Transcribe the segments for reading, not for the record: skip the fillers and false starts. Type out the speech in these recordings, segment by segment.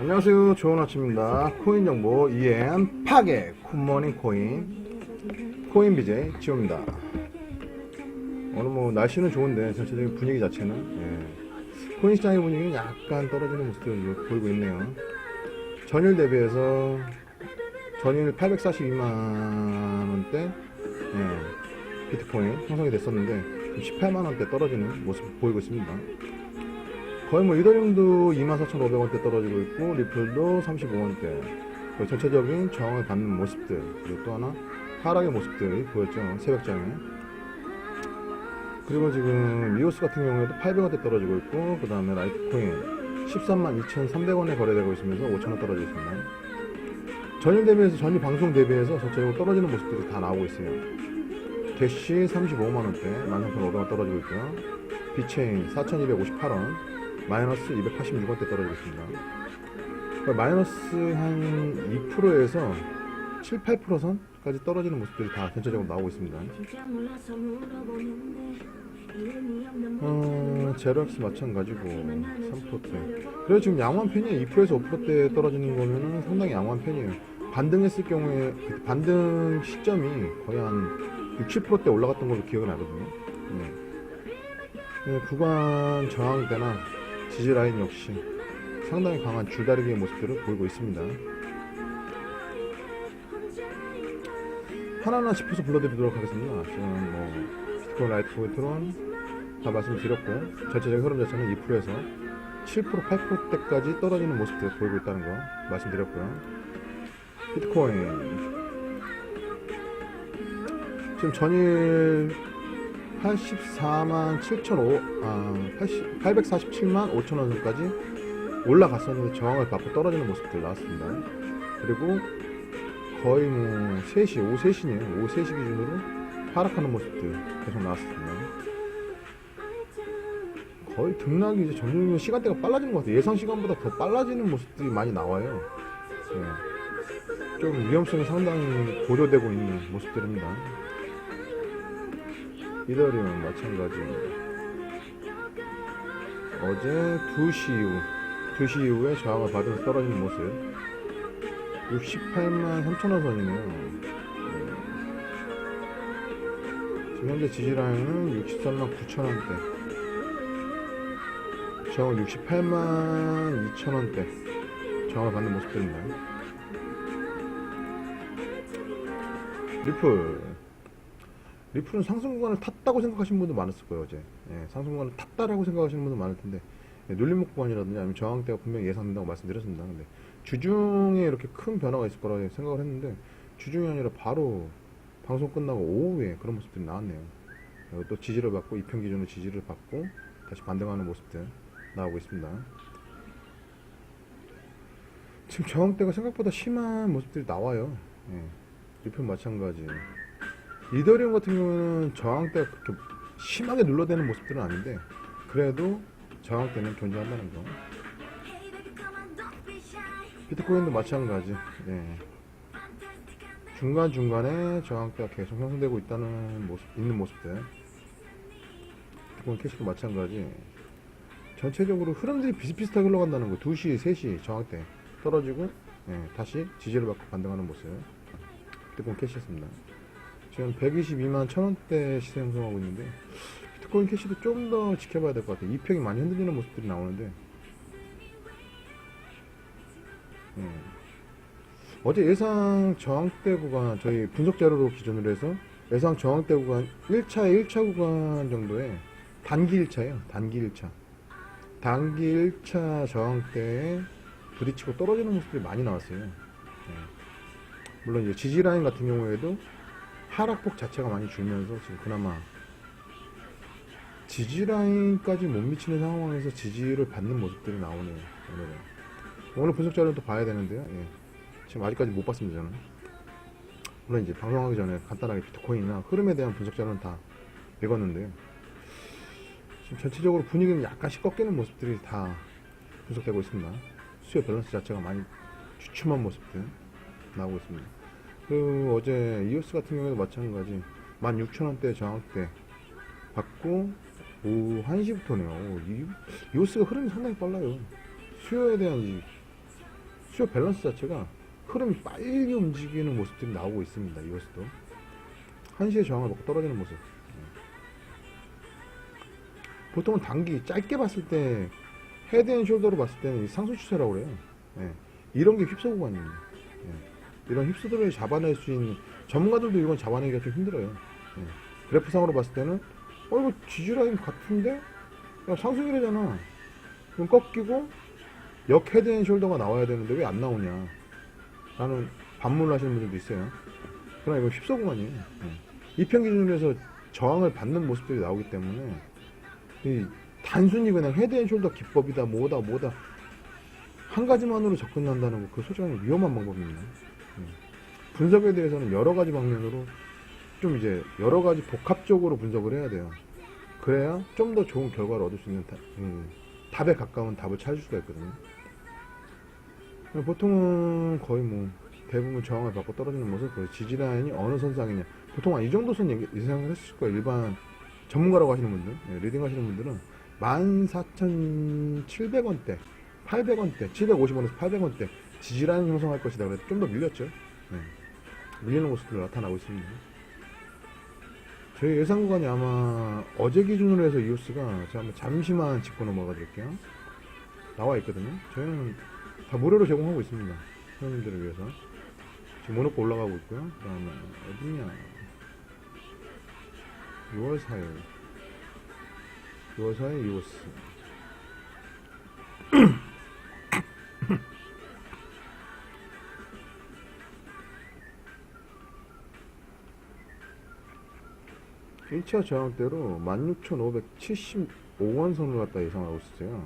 안녕하세요. 좋은 아침입니다. 코인 정보 EM 파괴 굿모닝 코인 BJ 지호입니다. 오늘 뭐 날씨는 좋은데 전체적인 분위기 자체는 코인 시장의 분위기는 약간 떨어지는 모습을 보이고 있네요. 전일 대비해서 전일 842만원대 비트코인 형성이 됐었는데 18만원대 떨어지는 모습을 보이고 있습니다. 거의 뭐 이더리움도 24,500원대 떨어지고 있고 리플도 35원대. 전체적인 저항을 받는 모습들, 그리고 또 하나 하락의 모습들이 보였죠, 새벽장에. 그리고 지금 이오스 같은 경우에도 800원대 떨어지고 있고, 그 다음에 라이트코인 132,300원에 거래되고 있으면서 5,000원 떨어지고 있습니다. 전일 대비해서, 전일 방송 대비해서 전체적으로 떨어지는 모습들이 다 나오고 있어요. 대시 35만원대 13,500원 떨어지고 있고요. 비체인 4,258원 마이너스 286원대 떨어지고 있습니다. 마이너스 한 2%에서 7, 8% 선까지 떨어지는 모습들이 다 전체적으로 나오고 있습니다. 제로엑스 마찬가지고 3%대. 그래서 지금 양호한 편이에요. 2%에서 5%대 떨어지는 거면은 상당히 양호한 편이에요. 반등했을 경우에 반등 시점이 거의 한 6, 7%대 올라갔던 걸로 기억이 나거든요. 구간 저항대나 지지라인 역시 상당히 강한 줄다리기의 모습들을 보이고 있습니다. 하나하나 짚어서 불러드리도록 하겠습니다. 지금 뭐 비트코인, 라이트코인, 트론 다 말씀드렸고, 전체적인 흐름 자체는 2%에서 7%, 8%대까지 떨어지는 모습들을 보이고 있다는 거 말씀드렸고요. 비트코인 지금 전일 847만 5천원 선까지 올라갔었는데 저항을 받고 떨어지는 모습들 나왔습니다. 그리고 거의 뭐 3시, 오후 3시네요. 오후 3시 기준으로 하락하는 모습들 계속 나왔습니다. 거의 등락이 이제 점점 시간대가 빨라지는 것 같아요. 예상 시간보다 더 빨라지는 모습들이 많이 나와요. 좀 위험성이 상당히 고려되고 있는 모습들입니다. 이더리움 마찬가지. 어제 2시 이후에 저항을 받으면서 떨어지는 모습. 68만 3천원 선이네요. 지금 현재 지지라인은 63만 9천원대. 저항은 68만 2천원대 저항을 받는 모습들입니다. 리플은 상승 구간을 탔다고 생각하시는 분도 많았을 거예요. 어제 상승 구간을 탔다라고 생각하시는 분도 많을 텐데, 눌림목 구간이라든지 아니면 저항대가 분명히 예상된다고 말씀드렸습니다. 근데 주중에 이렇게 큰 변화가 있을 거라고 생각을 했는데, 주중이 아니라 바로 방송 끝나고 오후에 그런 모습들이 나왔네요. 또 지지를 받고, 이평 기준으로 지지를 받고 다시 반등하는 모습들 나오고 있습니다. 지금 저항대가 생각보다 심한 모습들이 나와요. 리플 마찬가지. 이더리움 같은 경우는 저항대가 그렇게 심하게 눌러대는 모습들은 아닌데, 그래도 저항대는 존재한다는 거. 비트코인도 마찬가지. 중간중간에 저항대가 계속 형성되고 있는 모습들. 비트코인 캐시도 마찬가지. 전체적으로 흐름들이 비슷비슷하게 흘러간다는 거. 2시, 3시 저항대 떨어지고 다시 지지를 받고 반등하는 모습. 비트코인 캐시였습니다. 지금 122만 1,000원대 시세 형성하고 있는데, 비트코인 캐시도 좀 더 지켜봐야 될 것 같아요. 이평이 많이 흔들리는 모습들이 나오는데, 어제 예상 저항대 구간, 저희 분석 자료로 기준으로 해서 예상 저항대 구간 1차 구간 정도의 단기 1차예요. 단기 1차 저항대에 부딪히고 떨어지는 모습들이 많이 나왔어요. 물론 이제 지지라인 같은 경우에도 하락폭 자체가 많이 줄면서 지금 그나마 지지라인까지 못 미치는 상황에서 지지를 받는 모습들이 나오네요. 오늘 분석 자료는 또 봐야 되는데요. 지금 아직까지 못 봤습니다, 저는. 물론 이제 방송하기 전에 간단하게 비트코인이나 흐름에 대한 분석 자료는 다 읽었는데요. 지금 전체적으로 분위기는 약간씩 꺾이는 모습들이 다 분석되고 있습니다. 수요 밸런스 자체가 많이 주춤한 모습들 나오고 있습니다. 그 어제 이오스 같은 경우에도 마찬가지 16,000원대 저항대 받고 오후 1시부터네요. 이오스가 흐름이 상당히 빨라요. 수요에 대한 수요 밸런스 자체가 흐름이 빨리 움직이는 모습들이 나오고 있습니다. 이것도 한시에 저항을 먹고 떨어지는 모습. 보통은 단기 짧게 봤을 때 헤드 앤 숄더로 봤을 때는 상승 추세라고 그래요. 예. 이런 게 휩쓸 구간입니다. 예. 이런 휩쓸을 잡아낼 수 있는 전문가들도 이건 잡아내기가 좀 힘들어요. 예. 그래프상으로 봤을 때는 이거 지지라인 같은데 야, 상승이래잖아. 그럼 꺾이고 역 헤드 앤 숄더가 나와야 되는데 왜 안 나오냐 라는 반문을 하시는 분들도 있어요. 그러나 이거 휩쓸 구간이에요. 예. 이평 기준으로 해서 저항을 받는 모습들이 나오기 때문에 단순히 그냥 헤드 앤 숄더 기법이다 뭐다 한 가지만으로 접근한다는 거, 그 솔직히 위험한 방법입니다. 분석에 대해서는 여러 가지 방면으로 좀 이제 여러 가지 복합적으로 분석을 해야 돼요. 그래야 좀 더 좋은 결과를 얻을 수 있는 답에 가까운 답을 찾을 수가 있거든요. 보통은 거의 뭐 대부분 저항을 받고 떨어지는 모습, 지지라인이 어느 선상이냐, 보통 이 정도 선 예상을 했을 거예요. 일반 전문가라고 하시는 분들, 리딩 하시는 분들은 14,700원대, 800원대, 750원에서 800원대 지지라인 형성할 것이다. 그래서 좀 더 밀렸죠. 밀리는 모습들이 나타나고 있습니다. 저희 예상 구간이 아마 어제 기준으로 해서 이오스가 제가 한번 잠시만 짚고 넘어가 드릴게요. 나와 있거든요. 저희는 다 무료로 제공하고 있습니다. 회원님들을 위해서. 지금 모노코 올라가고 있고요. 그 다음에 어디냐, 6월 4일 이오스. 일차 저항대로 16,575원 선을 갖다 예상하고 있어요.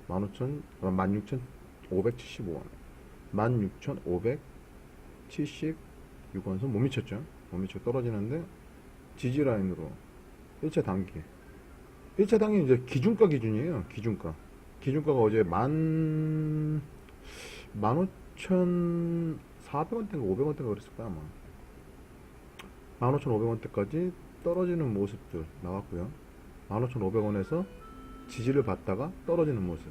16,575원. 16,576원 선 못 미쳤죠? 못 미쳐 떨어지는데, 지지라인으로 1차 단기. 1차 단기 이제 기준가 기준이에요. 기준가가 어제 15,400원대인가 500원대인가 그랬을 거야, 아마. 15,500원대까지 떨어지는 모습들 나왔고요. 15,500원에서 지지를 받다가 떨어지는 모습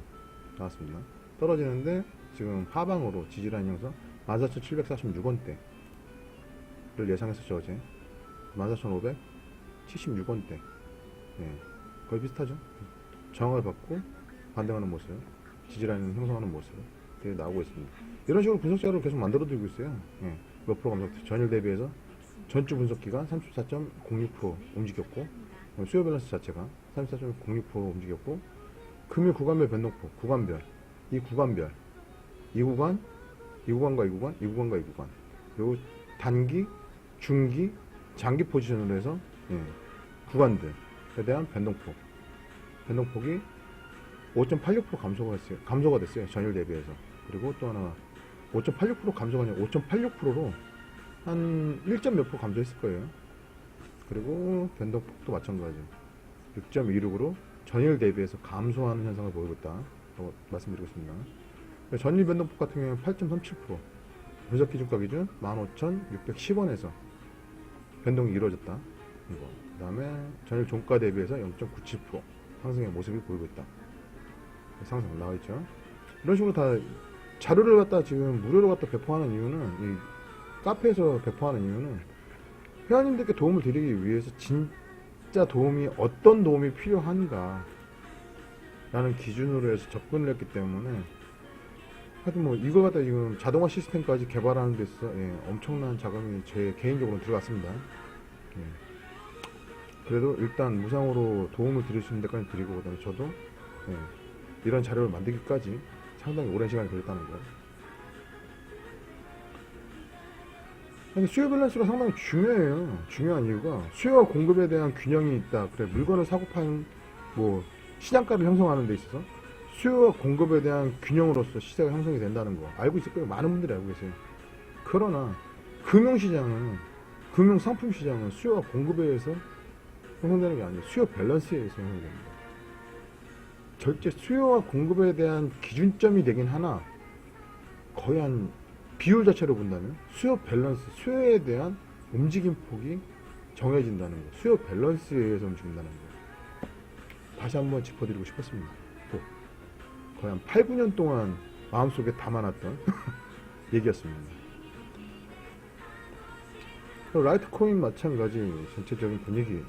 나왔습니다. 떨어지는데 지금 하방으로 지지라인 형성 14,746원대를 예상했었죠. 어제 14,576원대. 예, 거의 비슷하죠. 저항을 받고 반등하는 모습, 지지라인 형성하는 모습 나오고 있습니다. 이런 식으로 분석 자료를 계속 만들어 드리고 있어요. 예, 몇 프로 감소, 전일 대비해서 전주 분석 기간 34.06% 움직였고, 수요 밸런스 자체가 34.06% 움직였고, 금일 구간별 변동폭, 이 구간과 이 구간, 그리고 단기, 중기, 장기 포지션으로 해서 구간들에 대한 변동폭이 5.86% 감소가 됐어요. 전일 대비해서. 그리고 또 하나 5.86% 감소가 아니라 5.86%로 한 1점 몇 프로 감소했을 거예요. 그리고 변동폭도 마찬가지 6.26으로 전일 대비해서 감소하는 현상을 보이고 있다 라고 말씀드리고 있습니다. 전일 변동폭 같은 경우는 8.37%, 분석 기준가 기준 15,610원에서 변동이 이루어졌다. 그 다음에 전일 종가 대비해서 0.97% 상승의 모습이 보이고 있다. 상승 나와있죠. 이런 식으로 다 자료를 갖다 지금 무료로 갖다 배포하는 이유는, 이 카페에서 배포하는 이유는 회원님들께 도움을 드리기 위해서 진짜 어떤 도움이 필요한가 라는 기준으로 해서 접근을 했기 때문에, 하여튼 뭐 이거 갖다 지금 자동화 시스템까지 개발하는 데 있어서 엄청난 자금이 제 개인적으로 들어갔습니다. 그래도 일단 무상으로 도움을 드릴 수 있는 데까지 드리고, 그다음에 저도 이런 자료를 만들기까지 상당히 오랜 시간이 걸렸다는 거. 수요 밸런스가 상당히 중요해요. 중요한 이유가 수요와 공급에 대한 균형이 있다. 그래, 물건을 사고 파는 시장가를 형성하는 데 있어서 수요와 공급에 대한 균형으로서 시세가 형성이 된다는 거 알고 있을 거예요. 많은 분들이 알고 계세요. 그러나 금융상품시장은 수요와 공급에 의해서 형성되는 게 아니에요. 수요 밸런스에 의해서 형성됩니다. 절대 수요와 공급에 대한 기준점이 되긴 하나, 거의 한 비율 자체로 본다면 수요 밸런스, 수요에 대한 움직임 폭이 정해진다는 거, 수요 밸런스에 의해서 움직인다는 거 다시 한번 짚어드리고 싶었습니다. 거의 한 8, 9년 동안 마음속에 담아놨던 얘기였습니다. 라이트코인 마찬가지 전체적인 분위기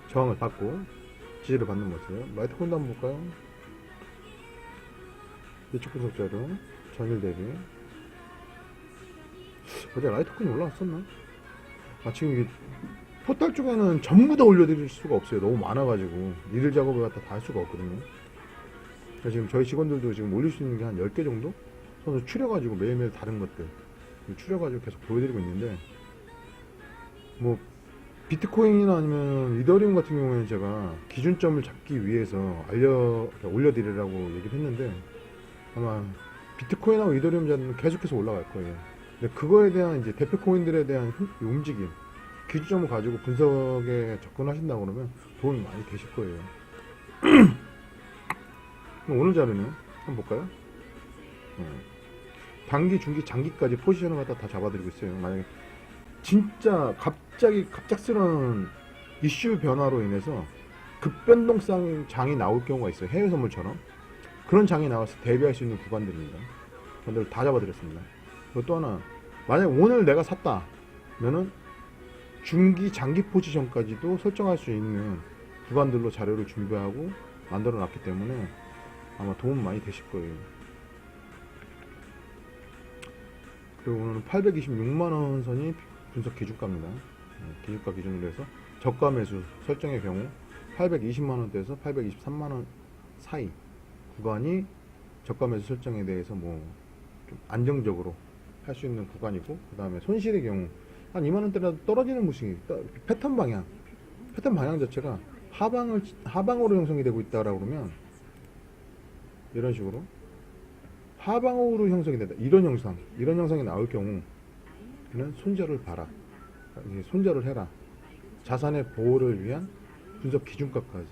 저항을 받고 지지를 받는 모습이에요. 라이트코인도 한번 볼까요? 예측 분석 자료 전일 대비 어제 라이트코인 올라왔었나? 지금 이게 포탈 쪽에는 전부 다 올려드릴 수가 없어요. 너무 많아가지고 일일 작업을 갖다 다 할 수가 없거든요. 그래서 지금 저희 직원들도 지금 올릴 수 있는 게 한 10개 정도? 선수 추려가지고 매일매일 다른 것들 추려가지고 계속 보여드리고 있는데, 뭐 비트코인이나 아니면 이더리움 같은 경우에는 제가 기준점을 잡기 위해서 올려드리라고 얘기를 했는데, 아마 비트코인하고 이더리움 자는 계속해서 올라갈 거예요. 근데 그거에 대한 이제 대표 코인들에 대한 움직임, 기준점을 가지고 분석에 접근하신다고 그러면 도움이 많이 되실 거예요. 오늘 자료는 한번 볼까요? 단기, 중기, 장기까지 포지션을 갖다 다 잡아드리고 있어요. 만약에 진짜 갑작스러운 이슈 변화로 인해서 급변동성 장이 나올 경우가 있어요. 해외 선물처럼. 그런 장이 나와서 대비할 수 있는 구간들입니다. 그런데 다 잡아드렸습니다. 그리고 또 하나, 만약 오늘 내가 샀다면은 중기, 장기 포지션까지도 설정할 수 있는 구간들로 자료를 준비하고 만들어 놨기 때문에 아마 도움 많이 되실 거예요. 그리고 오늘은 826만원 선이 분석 기준가입니다. 기준가 기준으로 해서 저가 매수 설정의 경우 820만원대에서 823만원 사이 구간이 저가 매수 설정에 대해서 뭐 좀 안정적으로 할 수 있는 구간이고, 그 다음에 손실의 경우 한 2만원대라도 떨어지는 모습이 패턴 방향 자체가 하방으로 형성이 되고 있다라고 그러면, 이런 식으로 하방으로 형성이 된다, 이런 형상이 나올 경우는 손절을 봐라, 손절을 해라, 자산의 보호를 위한 분석 기준가까지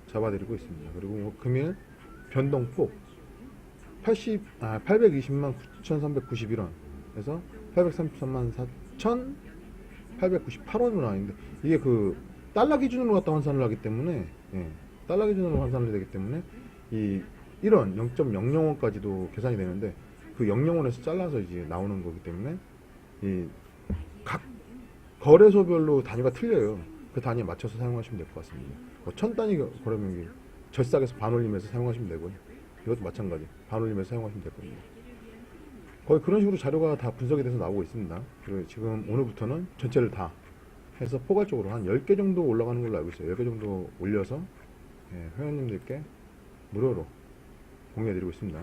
잡아드리고 있습니다. 그리고 금일 변동폭 820만 9,391원 에서 833만 4,898원으로 나와있는데, 이게 그 달러 기준으로 갖다 환산을 하기 때문에, 달러 기준으로 환산을 되기 때문에 이 1원 0.001까지도 계산이 되는데, 그 0.0원에서 잘라서 이제 나오는 거기 때문에 이 각 거래소별로 단위가 틀려요. 그 단위에 맞춰서 사용하시면 될 것 같습니다. 1000단위 거래면 절삭에서 반올림해서 사용하시면 되고요. 이것도 마찬가지 반올림해서 사용하시면 될 겁니다. 거의 그런 식으로 자료가 다 분석이 돼서 나오고 있습니다. 그리고 지금 오늘부터는 전체를 다 해서 포괄적으로 한 10개 정도 올라가는 걸로 알고 있어요. 10개 정도 올려서 회원님들께 무료로 공유해드리고 있습니다.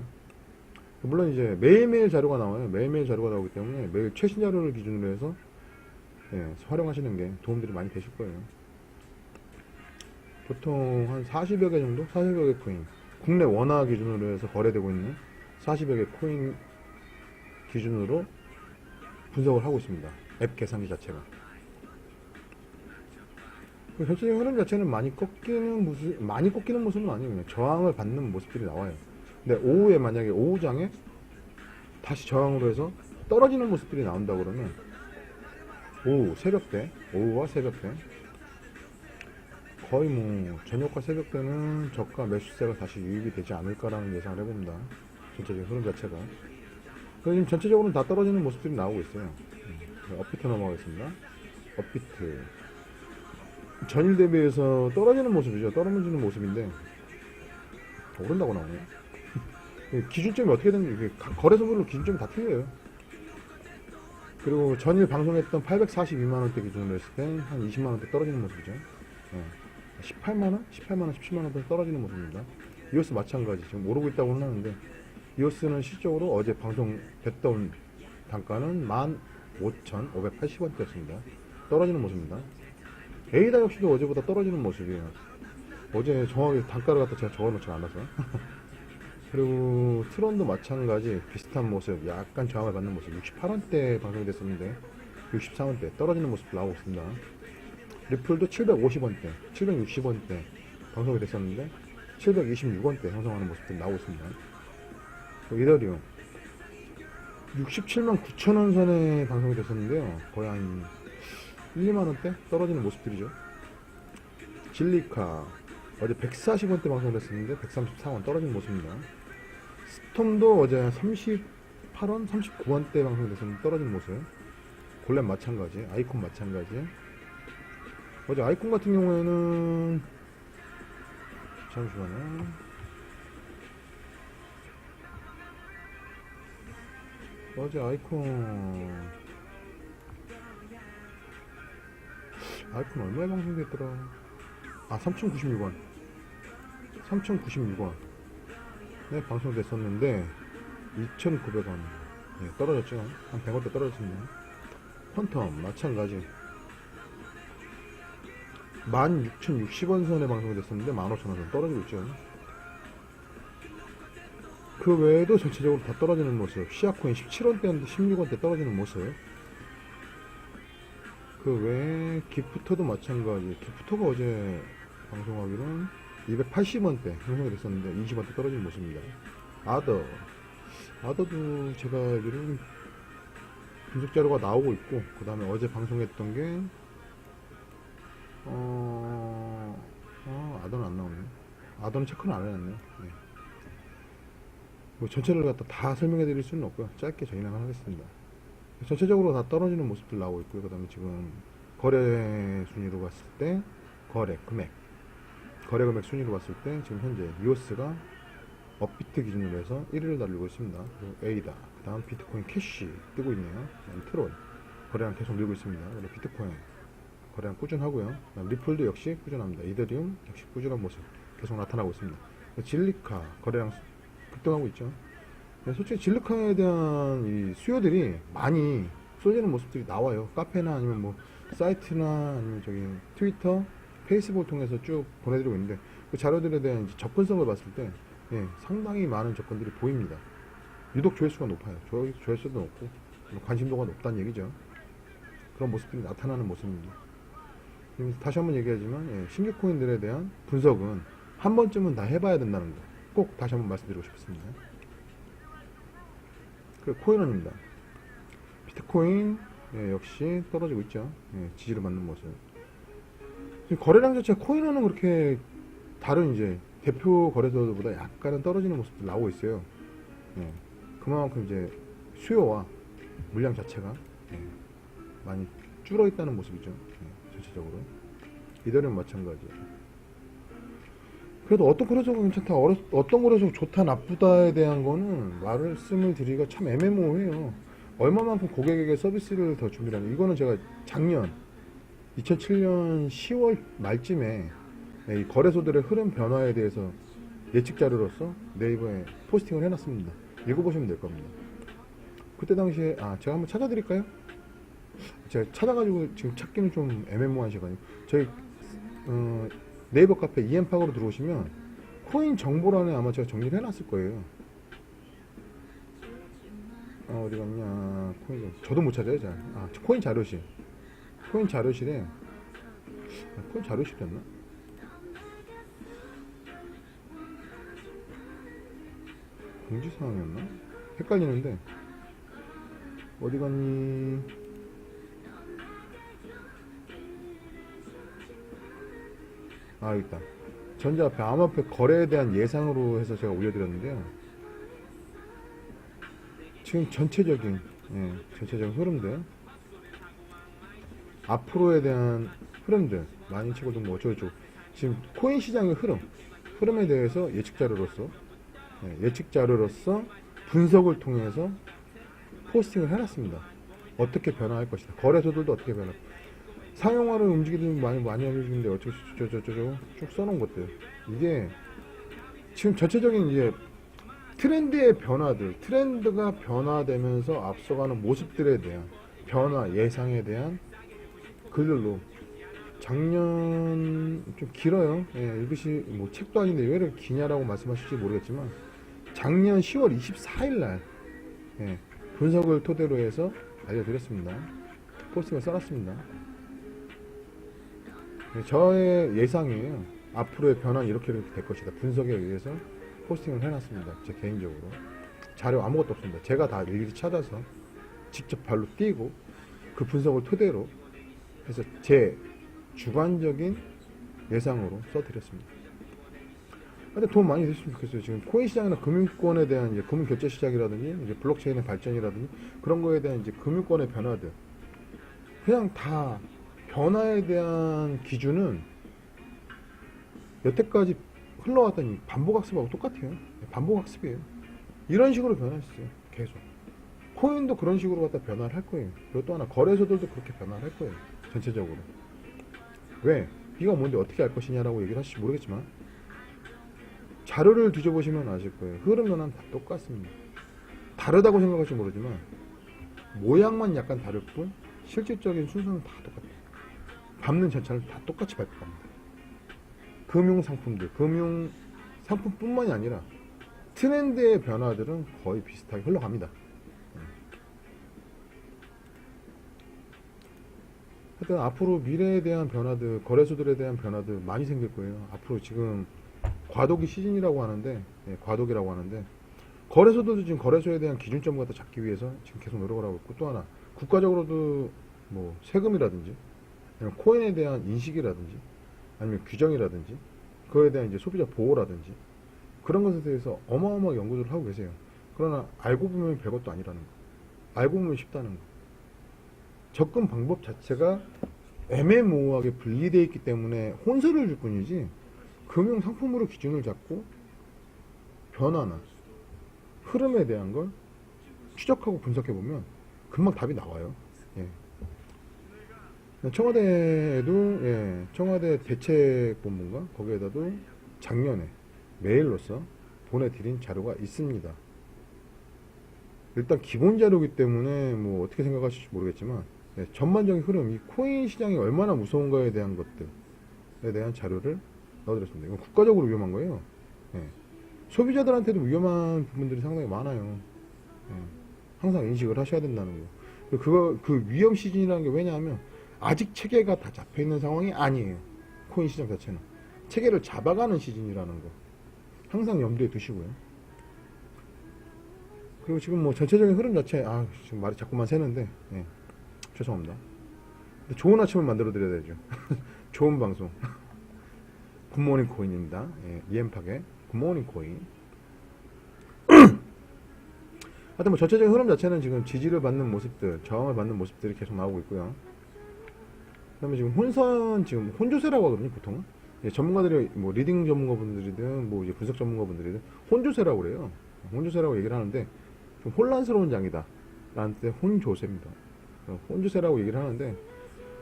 물론 이제 매일매일 자료가 나와요. 매일매일 자료가 나오기 때문에 매일 최신 자료를 기준으로 해서 활용하시는 게 도움들이 많이 되실 거예요. 보통 한 40여 개 정도? 40여 개 코인, 국내 원화 기준으로 해서 거래되고 있는 40여 개 코인 기준으로 분석을 하고 있습니다. 앱 계산기 자체가. 전체적인 흐름 자체는 많이 꺾이는 모습은 아니에요. 그냥 저항을 받는 모습들이 나와요. 근데 오후에 만약에 오후장에 다시 저항으로 해서 떨어지는 모습들이 나온다 그러면 오후와 새벽때 거의 뭐 저녁과 새벽때는 저가 매수세가 다시 유입이 되지 않을까라는 예상을 해봅니다. 전체적인 흐름 자체가. 그래서 지금 전체적으로는 다 떨어지는 모습들이 나오고 있어요. 업비트 넘어가겠습니다. 업비트 전일 대비해서 떨어지는 모습이죠. 떨어지는 모습인데 오른다고 나오네요. 기준점이 어떻게 되는지, 거래소별로 기준점이 다 틀려요. 그리고 전일 방송했던 842만원대 기준으로 했을 때 한 20만원대 떨어지는 모습이죠. 18만원, 17만원대 떨어지는 모습입니다. 이오스 마찬가지 지금 오르고 있다고 하는데, 이오스는 실적으로 어제 방송됐던 단가는 15,580원대였습니다. 떨어지는 모습입니다. 에이다 역시도 어제보다 떨어지는 모습이에요. 어제 정확히 단가를 갖다 제가 적어놓지 않아서. 그리고 트론도 마찬가지 비슷한 모습, 약간 저항을 받는 모습. 68원대 방송이 됐었는데 64원대 떨어지는 모습 나오고 있습니다. 리플도 750원대, 760원대 방송이 됐었는데 726원대 형성하는 모습들이 나오고 있습니다. 이더리움 67만 9천원 선에 방송이 됐었는데요, 거의 한 1, 2만원대 떨어지는 모습들이죠. 진리카 어제 140원대 방송을 했었는데 134원 떨어지는 모습입니다. 스톰도 어제 38원, 39원대 방송됐었는데 떨어진 모습. 골렘 마찬가지, 아이콘 마찬가지. 어제 아이콘 같은 경우에는 잠시만요. 어제 아이콘 얼마에 방송됐더라? 아, 3,096원. 3,096원. 네, 방송됐었는데 2,900원. 네, 떨어졌죠. 한 100원대 떨어졌네요. 퀀텀 마찬가지. 16,060원 선에 방송이 됐었는데 15,000원 선 떨어지고 있죠. 그 외에도 전체적으로 다 떨어지는 모습. 시아코인 17원대였는데 16원대 떨어지는 모습. 그 외에 기프터도 마찬가지. 기프터가 어제 방송하기는 280원대 형성이 됐었는데 20원대 떨어지는 모습입니다. 아더도 제가 알기로는 분석 자료가 나오고 있고, 그 다음에 어제 방송했던 게 아더는 안 나오네요. 아더는 체크는 안 해놨네요. 네. 뭐 전체를 갖다 다 설명해 드릴 수는 없고요. 짧게 정리만 하겠습니다. 전체적으로 다 떨어지는 모습들 나오고 있고요. 그 다음에 지금 거래 순위로 봤을 때 거래 금액 순위로 봤을 때 지금 현재 이오스가 업비트 기준으로 해서 1위를 달리고 있습니다. 그리고 에이다, 그 다음 비트코인 캐시 뜨고 있네요. 트론 거래량 계속 늘고 있습니다. 그리고 비트코인 거래량 꾸준하고요. 리플도 역시 꾸준합니다. 이더리움 역시 꾸준한 모습 계속 나타나고 있습니다. 질리카 거래량 급등하고 있죠. 솔직히 질리카에 대한 이 수요들이 많이 쏟아지는 모습들이 나와요. 카페나 아니면 뭐 사이트나 아니면 저기 트위터, 페이스북을 통해서 쭉 보내드리고 있는데, 그 자료들에 대한 접근성을 봤을 때 상당히 많은 접근들이 보입니다. 유독 조회수가 높아요. 조회수도 높고 관심도가 높다는 얘기죠. 그런 모습들이 나타나는 모습입니다. 다시 한번 얘기하지만 신규 코인들에 대한 분석은 한 번쯤은 다 해봐야 된다는 거 꼭 다시 한번 말씀드리고 싶습니다. 그 코인원입니다. 비트코인 역시 떨어지고 있죠. 지지를 받는 모습. 거래량 자체 코인원은 그렇게 다른 이제 대표 거래소보다 약간은 떨어지는 모습도 나오고 있어요. 그만큼 이제 수요와 물량 자체가 많이 줄어 있다는 모습이죠. 전체적으로. 이더리움 마찬가지. 그래도 어떤 거래소가 괜찮다, 어떤 거래소가 좋다, 나쁘다에 대한 거는 말씀을 드리기가 참 애매모호해요. 얼마만큼 고객에게 서비스를 더 준비를 하는, 이거는 제가 작년 2007년 10월 말쯤에 이 거래소들의 흐름 변화에 대해서 예측 자료로서 네이버에 포스팅을 해놨습니다. 읽어보시면 될 겁니다. 그때 당시에 제가 한번 찾아드릴까요? 제가 찾아가지고 지금 찾기는 좀 애매모호한 시간이에요. 저희 네이버 카페 EM팍으로 들어오시면 코인 정보란에 아마 제가 정리를 해놨을 거예요. 어디 갔냐, 코인 저도 못 찾아요. 잘. 코인 자료실. 코인 자료실에 코인 자료실이었나? 공지사항이었나? 헷갈리는데 어디 갔니? 여기 있다. 전자화폐, 암호화폐 거래에 대한 예상으로 해서 제가 올려드렸는데요. 지금 전체적인 흐름들, 앞으로에 대한 흐름들, 많이 치고 뭐 어쩌고저쩌고, 지금 코인 시장의 흐름에 대해서 예측 자료로서 분석을 통해서 포스팅을 해놨습니다. 어떻게 변화할 것이다. 거래소들도 어떻게 변화할, 상용화를 움직이는 많이 알려주는데 어쩌고저쩌고 쭉 써놓은 것들, 이게 지금 전체적인 이제 트렌드의 변화들, 트렌드가 변화되면서 앞서가는 모습들에 대한 변화, 예상에 대한 글들로 작년 좀 길어요. 읽으시 뭐 책도 아닌데 왜 이렇게 기냐라고 말씀하실지 모르겠지만 작년 10월 24일 날 분석을 토대로 해서 알려드렸습니다. 포스팅을 써놨습니다. 저의 예상이에요. 앞으로의 변화는 이렇게 될 것이다. 분석에 의해서 포스팅을 해놨습니다. 제 개인적으로. 자료 아무것도 없습니다. 제가 다 일일이 찾아서 직접 발로 뛰고 그 분석을 토대로 해서 제 주관적인 예상으로 써드렸습니다. 하여튼 도움 많이 됐으면 좋겠어요. 지금 코인 시장이나 금융권에 대한 이제 금융 결제 시장이라든지 이제 블록체인의 발전이라든지 그런 거에 대한 이제 금융권의 변화들, 그냥 다 변화에 대한 기준은 여태까지 흘러왔던 이 반복학습하고 똑같아요. 반복학습이에요. 이런 식으로 변화했어요. 계속. 코인도 그런 식으로 갖다 변화를 할 거예요. 그리고 또 하나 거래소들도 그렇게 변화를 할 거예요. 전체적으로. 왜? 이가 뭔데 어떻게 할 것이냐라고 얘기를 하실지 모르겠지만 자료를 뒤져보시면 아실 거예요. 흐름 변화는 다 똑같습니다. 다르다고 생각할지 모르지만 모양만 약간 다를 뿐 실질적인 순서는 다 똑같아요. 밟는 전차는 다 똑같이 밟을 겁니다. 금융상품들, 금융상품뿐만이 아니라 트렌드의 변화들은 거의 비슷하게 흘러갑니다. 하여튼 앞으로 미래에 대한 변화들, 거래소들에 대한 변화들 많이 생길 거예요. 앞으로 지금 과도기 시즌이라고 하는데, 과도기라고 하는데, 거래소들도 지금 거래소에 대한 기준점을 갖다 잡기 위해서 지금 계속 노력을 하고 있고, 또 하나 국가적으로도 뭐 세금이라든지 아니면 코인에 대한 인식이라든지 아니면 규정이라든지 그거에 대한 이제 소비자 보호라든지 그런 것에 대해서 어마어마하게 연구들을 하고 계세요. 그러나 알고 보면 별것도 아니라는 거, 알고 보면 쉽다는 거, 접근 방법 자체가 애매모호하게 분리되어 있기 때문에 혼선을 줄 뿐이지 금융 상품으로 기준을 잡고 변화나 흐름에 대한 걸 추적하고 분석해 보면 금방 답이 나와요. 예. 청와대에도 청와대 대책본부인가 거기에다도 작년에 메일로서 보내드린 자료가 있습니다. 일단 기본 자료이기 때문에 뭐 어떻게 생각하실지 모르겠지만 전반적인 흐름, 이 코인 시장이 얼마나 무서운가에 대한 것들에 대한 자료를 넣어드렸습니다. 이건 국가적으로 위험한 거예요. 소비자들한테도 위험한 부분들이 상당히 많아요. 항상 인식을 하셔야 된다는 거. 그 위험 시즌이라는 게 왜냐하면 아직 체계가 다 잡혀 있는 상황이 아니에요. 코인 시장 자체는 체계를 잡아가는 시즌이라는 거 항상 염두에 두시고요. 그리고 지금 뭐 전체적인 흐름 자체, 지금 말이 자꾸만 새는데 죄송합니다. 근데 좋은 아침을 만들어 드려야 되죠. 좋은 방송. 굿모닝 코인입니다. 이엠팍의 굿모닝 코인. 하여튼 뭐 전체적인 흐름 자체는 지금 지지를 받는 모습들, 저항을 받는 모습들이 계속 나오고 있고요. 그다음에 지금 지금 혼조세라고 하거든요, 보통. 전문가들이 뭐 리딩 전문가분들이든 뭐 이제 분석 전문가분들이든 혼조세라고 그래요. 혼조세라고 얘기를 하는데 좀 혼란스러운 장이다. 라는 때 혼조세입니다. 혼조세라고 얘기를 하는데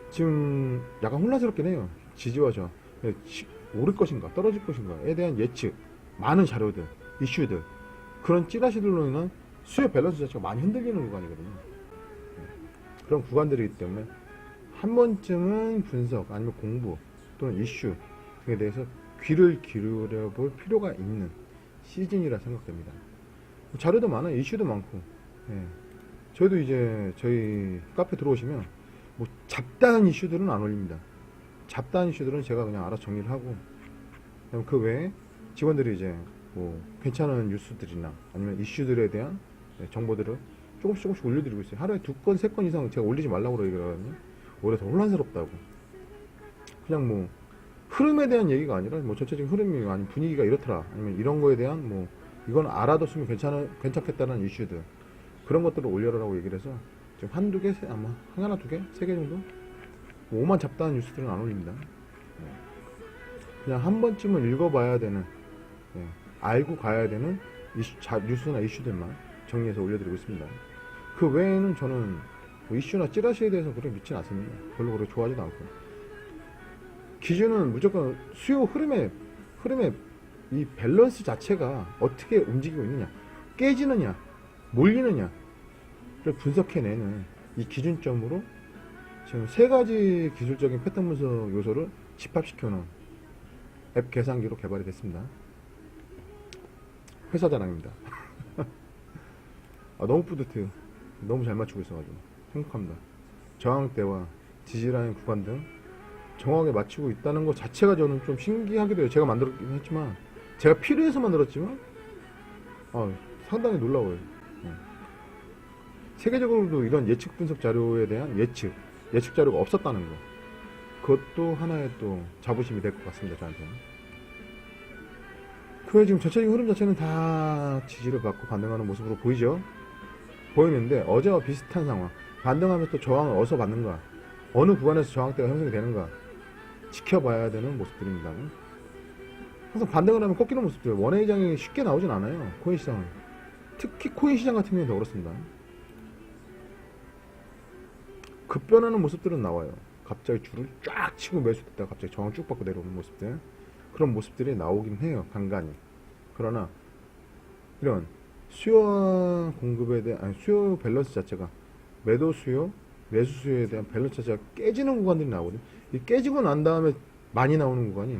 지금 약간 혼란스럽긴 해요. 지지와 저항. 오를 것인가 떨어질 것인가에 대한 예측, 많은 자료들, 이슈들, 그런 찌라시들로 인한 수요 밸런스 자체가 많이 흔들리는 구간이거든요. 그런 구간들이기 때문에 한 번쯤은 분석 아니면 공부 또는 이슈 등에 대해서 귀를 기울여 볼 필요가 있는 시즌이라 생각됩니다. 자료도 많아요. 이슈도 많고. 저희도 이제 저희 카페 들어오시면 뭐 잡다한 이슈들은 안 올립니다. 잡다한 이슈들은 제가 그냥 알아서 정리를 하고, 그 외에 직원들이 이제 뭐 괜찮은 뉴스들이나 아니면 이슈들에 대한 정보들을 조금씩 올려드리고 있어요. 하루에 2건, 3건 이상 제가 올리지 말라고 얘기하거든요. 오히려 더 혼란스럽다고. 그냥 뭐 흐름에 대한 얘기가 아니라 뭐 전체적인 흐름이 아니면 분위기가 이렇더라, 아니면 이런 거에 대한 뭐 이건 알아뒀으면 괜찮겠다는 이슈들, 그런 것들을 올려라라고 얘기를 해서 지금 한두 개, 아마 하나, 두 개, 3개 정도? 뭐 5만 잡다한 뉴스들은 안 올립니다. 그냥 한 번쯤은 읽어봐야 되는, 알고 가야 되는 뉴스나 이슈들만 정리해서 올려드리고 있습니다. 그 외에는 저는 뭐 이슈나 찌라시에 대해서 그렇게 믿지는 않습니다. 별로 그렇게 좋아하지도 않고. 기준은 무조건 수요 흐름의 이 밸런스 자체가 어떻게 움직이고 있느냐, 깨지느냐, 몰리느냐를 분석해내는 이 기준점으로 지금 3가지 기술적인 패턴 분석 요소를 집합시켜놓은 앱 계산기로 개발이 됐습니다. 회사 자랑입니다. 너무 뿌듯해요. 너무 잘 맞추고 있어가지고 행복합니다. 저항대와 지지라인 구간 등 정확하게 맞추고 있다는 것 자체가 저는 좀 신기하기도 해요. 제가 만들었긴 했지만, 제가 필요해서 만들었지만 상당히 놀라워요. 세계적으로도 이런 예측 분석 자료에 대한 예측 자료가 없었다는 거, 그것도 하나의 또 자부심이 될 것 같습니다, 저한테는. 그래 지금 전체적인 흐름 자체는 다 지지를 받고 반등하는 모습으로 보이죠? 보이는데 어제와 비슷한 상황. 반등하면서 또 저항을 어디서 받는가? 어느 구간에서 저항대가 형성이 되는가? 지켜봐야 되는 모습들입니다. 항상 반등을 하면 꺾이는 모습들. 원의 장이 쉽게 나오진 않아요. 코인 시장은. 특히 코인 시장 같은 경우는 더 그렇습니다. 급변하는 모습들은 나와요. 갑자기 줄을 쫙 치고 매수됐다가 갑자기 저항 쭉 받고 내려오는 모습들. 그런 모습들이 나오긴 해요. 간간히. 그러나 이런 수요와 공급에 대한 수요 밸런스 자체가 매도 수요, 매수 수요에 대한 밸런스 자체가 깨지는 구간들이 나오거든요. 이 깨지고 난 다음에 많이 나오는 구간이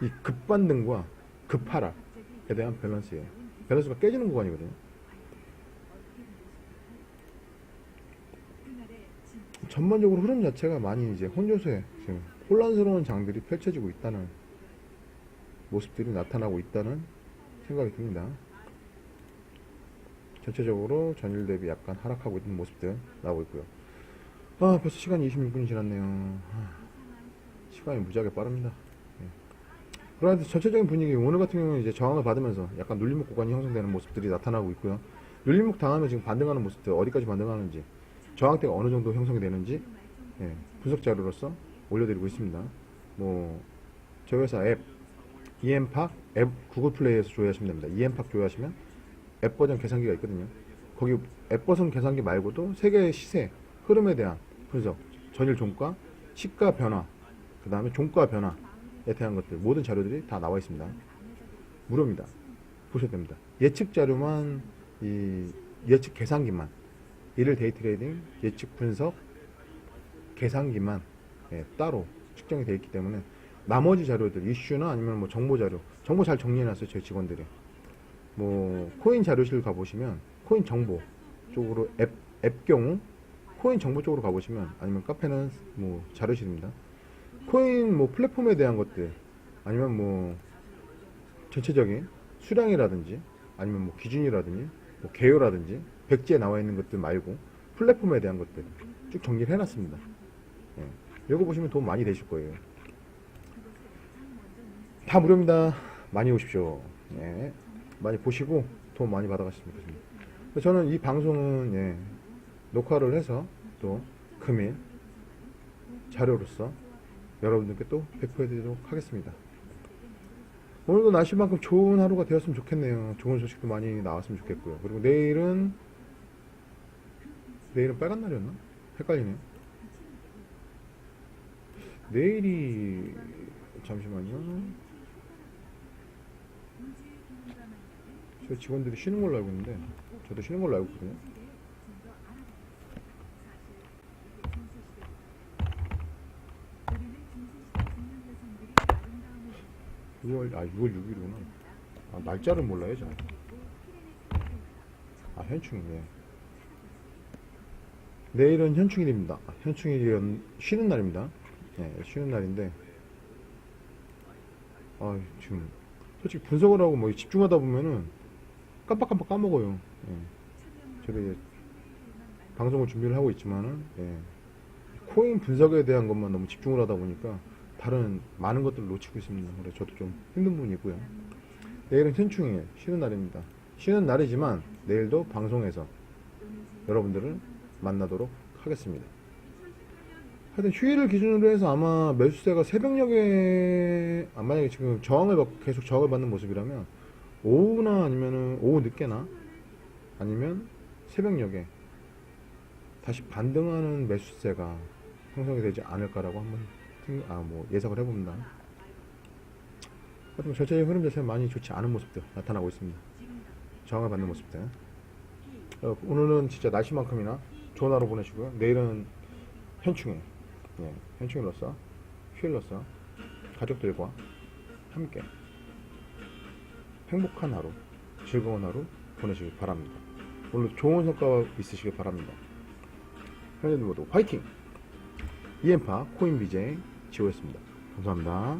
이 급반등과 급하락에 대한 밸런스예요. 밸런스가 깨지는 구간이거든요. 전반적으로 흐름 자체가 많이 이제 혼조세, 지금 혼란스러운 장들이 펼쳐지고 있다는 모습들이 나타나고 있다는 생각이 듭니다. 전체적으로 전일 대비 약간 하락하고 있는 모습들 나오고 있고요. 벌써 시간이 26분이 지났네요. 시간이 무지하게 빠릅니다. 그런데 전체적인 분위기, 오늘 같은 경우는 이제 저항을 받으면서 약간 눌림목 구간이 형성되는 모습들이 나타나고 있고요. 눌림목 당하면 지금 반등하는 모습들, 어디까지 반등하는지, 저항대가 어느 정도 형성이 되는지, 분석 자료로서 올려드리고 있습니다. 저희 회사 앱, EM팍 앱 구글 플레이에서 조회하시면 됩니다. EM팍 조회하시면 앱 버전 계산기가 있거든요. 거기 앱 버전 계산기 말고도 세계의 시세, 흐름에 대한 분석, 전일 종가, 시가 변화, 그 다음에 종가 변화에 대한 것들, 모든 자료들이 다 나와 있습니다. 무료입니다. 보셔도 됩니다. 예측 자료만, 예측 계산기만, 일일 데이 트레이딩, 예측 분석, 계산기만 따로 측정이 되어 있기 때문에 나머지 자료들, 이슈나 아니면 정보 자료, 정보 잘 정리해놨어요. 저희 직원들이. 코인 자료실 가보시면, 코인 정보 쪽으로 앱 경우, 코인 정보 쪽으로 가보시면, 아니면 카페는 자료실입니다. 코인 플랫폼에 대한 것들, 아니면 전체적인 수량이라든지, 아니면 기준이라든지, 개요라든지, 백지에 나와 있는 것들 말고, 플랫폼에 대한 것들 쭉 정리를 해놨습니다. 이거 보시면 도움 많이 되실 거예요. 다 무료입니다. 많이 오십시오. 많이 보시고 도움 많이 받아가시면 좋겠습니다. 저는 이 방송은 녹화를 해서 또 금일 자료로서 여러분들께 또 배포해드리도록 하겠습니다. 오늘도 날씨만큼 좋은 하루가 되었으면 좋겠네요. 좋은 소식도 많이 나왔으면 좋겠고요. 그리고 내일은 빨간 날이었나? 헷갈리네요. 내일이 잠시만요. 저희 직원들이 쉬는 걸로 알고 있는데 저도 쉬는 걸로 알고 있거든요. (6월 6일이구나) 날짜를 몰라요 저. 현충일. 내일은 현충일입니다. 현충일이 쉬는 날입니다. 쉬는 날인데 지금 솔직히 분석을 하고 집중하다 보면은 깜빡깜빡 까먹어요. 저도 방송을 준비를 하고 있지만은 코인 분석에 대한 것만 너무 집중을 하다 보니까 다른 많은 것들을 놓치고 있습니다. 그래서 저도 좀 힘든 부분이 있고요. 내일은 현충일, 쉬는 날입니다. 쉬는 날이지만 내일도 방송에서 여러분들을 만나도록 하겠습니다. 하여튼 휴일을 기준으로 해서 아마 매수세가 새벽녘에, 만약에 지금 계속 저항을 받는 모습이라면 오후나 아니면은 오후 늦게나 아니면 새벽녘에 다시 반등하는 매수세가 형성이 되지 않을까라고 한번 예상을 해봅니다. 하여튼 전체적인 흐름 자체는 많이 좋지 않은 모습들 나타나고 있습니다. 저항을 받는 모습들. 오늘은 진짜 날씨만큼이나 좋은 하루 보내시고요. 내일은 현충일, 현충일로서 휴일로서 가족들과 함께 행복한 하루, 즐거운 하루 보내시길 바랍니다. 오늘 좋은 성과 있으시길 바랍니다. 현재들 모두 화이팅! 이엠파 코인 BJ 지호였습니다. 감사합니다.